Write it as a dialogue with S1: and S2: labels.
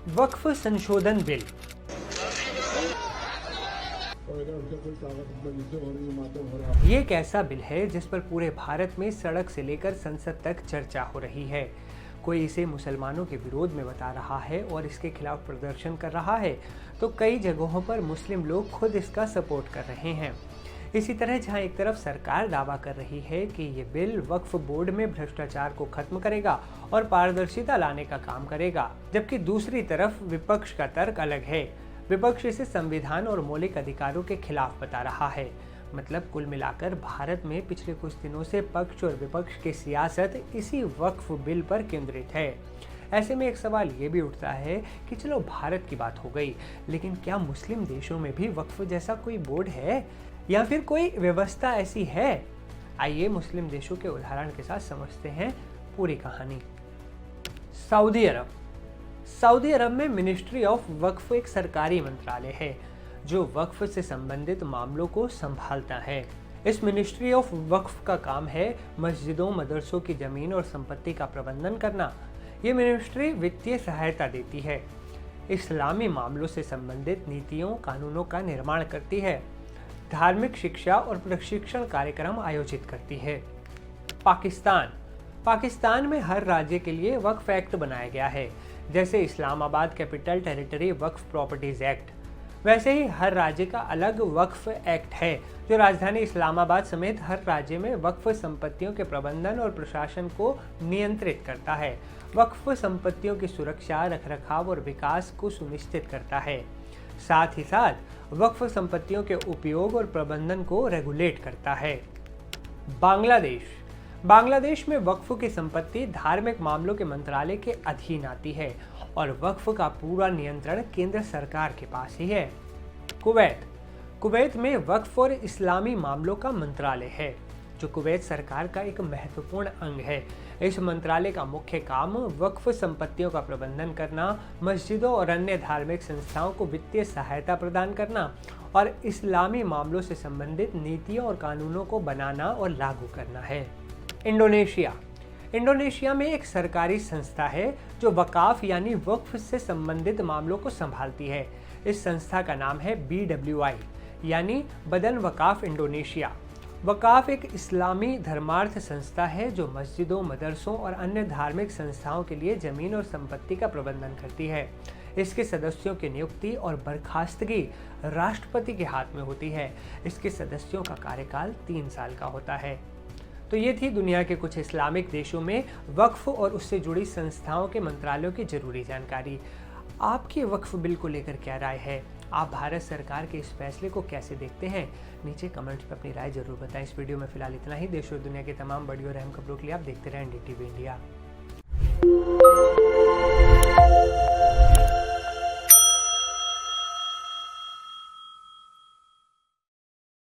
S1: वक्फ संशोधन बिल। ये एक ऐसा बिल है जिस पर पूरे भारत में सड़क से लेकर संसद तक चर्चा हो रही है। कोई इसे मुसलमानों के विरोध में बता रहा है और इसके खिलाफ प्रदर्शन कर रहा है, तो कई जगहों पर मुस्लिम लोग खुद इसका सपोर्ट कर रहे हैं। इसी तरह जहां एक तरफ सरकार दावा कर रही है कि ये बिल वक्फ बोर्ड में भ्रष्टाचार को खत्म करेगा और पारदर्शिता लाने का काम करेगा, जबकि दूसरी तरफ विपक्ष का तर्क अलग है। विपक्ष इसे संविधान और मौलिक अधिकारों के खिलाफ बता रहा है। मतलब कुल मिलाकर भारत में पिछले कुछ दिनों से पक्ष और विपक्ष की सियासत इसी वक्फ बिल पर केंद्रित है। ऐसे में एक सवाल ये भी उठता है कि चलो भारत की बात हो गई, लेकिन क्या मुस्लिम देशों में भी वक्फ जैसा कोई बोर्ड है या फिर कोई व्यवस्था ऐसी है? आइए मुस्लिम देशों के उदाहरण के साथ समझते हैं पूरी कहानी। सऊदी अरब। सऊदी अरब में मिनिस्ट्री ऑफ वक्फ एक सरकारी मंत्रालय है जो वक्फ से संबंधित मामलों को संभालता है। इस मिनिस्ट्री ऑफ वक्फ का काम है मस्जिदों, मदरसों की जमीन और संपत्ति का प्रबंधन करना। ये मिनिस्ट्री वित्तीय सहायता देती है, इस्लामी मामलों से संबंधित नीतियों, कानूनों का निर्माण करती है, धार्मिक शिक्षा और प्रशिक्षण कार्यक्रम आयोजित करती है। पाकिस्तान में हर राज्य के लिए वक्फ एक्ट बनाया गया है। जैसे इस्लामाबाद कैपिटल टेरिटरी वक्फ प्रॉपर्टीज एक्ट, वैसे ही हर राज्य का अलग वक्फ एक्ट है जो राजधानी इस्लामाबाद समेत हर राज्य में वक्फ संपत्तियों के प्रबंधन और प्रशासन को नियंत्रित करता है। वक्फ संपत्तियों की सुरक्षा, रखरखाव और विकास को सुनिश्चित करता है। साथ ही साथ वक्फ संपत्तियों के उपयोग और प्रबंधन को रेगुलेट करता है। बांग्लादेश में वक्फ की संपत्ति धार्मिक मामलों के मंत्रालय के अधीन आती है और वक्फ का पूरा नियंत्रण केंद्र सरकार के पास ही है। कुवैत में वक्फ और इस्लामी मामलों का मंत्रालय है जो कुवैत सरकार का एक महत्वपूर्ण अंग है। इस मंत्रालय का मुख्य काम वक्फ संपत्तियों का प्रबंधन करना, मस्जिदों और अन्य धार्मिक संस्थाओं को वित्तीय सहायता प्रदान करना और इस्लामी मामलों से संबंधित नीतियों और कानूनों को बनाना और लागू करना है। इंडोनेशिया में एक सरकारी संस्था है जो वकाफ यानी वक्फ से संबंधित मामलों को संभालती है। इस संस्था का नाम है BWI यानी बदन वकाफ इंडोनेशिया। वकाफ एक इस्लामी धर्मार्थ संस्था है जो मस्जिदों, मदरसों और अन्य धार्मिक संस्थाओं के लिए जमीन और संपत्ति का प्रबंधन करती है। इसके सदस्यों की नियुक्ति और बर्खास्तगी राष्ट्रपति के हाथ में होती है। इसके सदस्यों का कार्यकाल 3 साल का होता है। तो ये थी दुनिया के कुछ इस्लामिक देशों में वक्फ और उससे जुड़ी संस्थाओं के मंत्रालयों की जरूरी जानकारी। आपकी वक्फ बिल को लेकर क्या राय है? आप भारत सरकार के इस फैसले को कैसे देखते हैं? नीचे कमेंट्स में अपनी राय जरूर बताएं। इस वीडियो में फिलहाल इतना ही। देश और दुनिया की तमाम बड़ी और अहम खबरों के लिए आप देखते रहें NDTV इंडिया।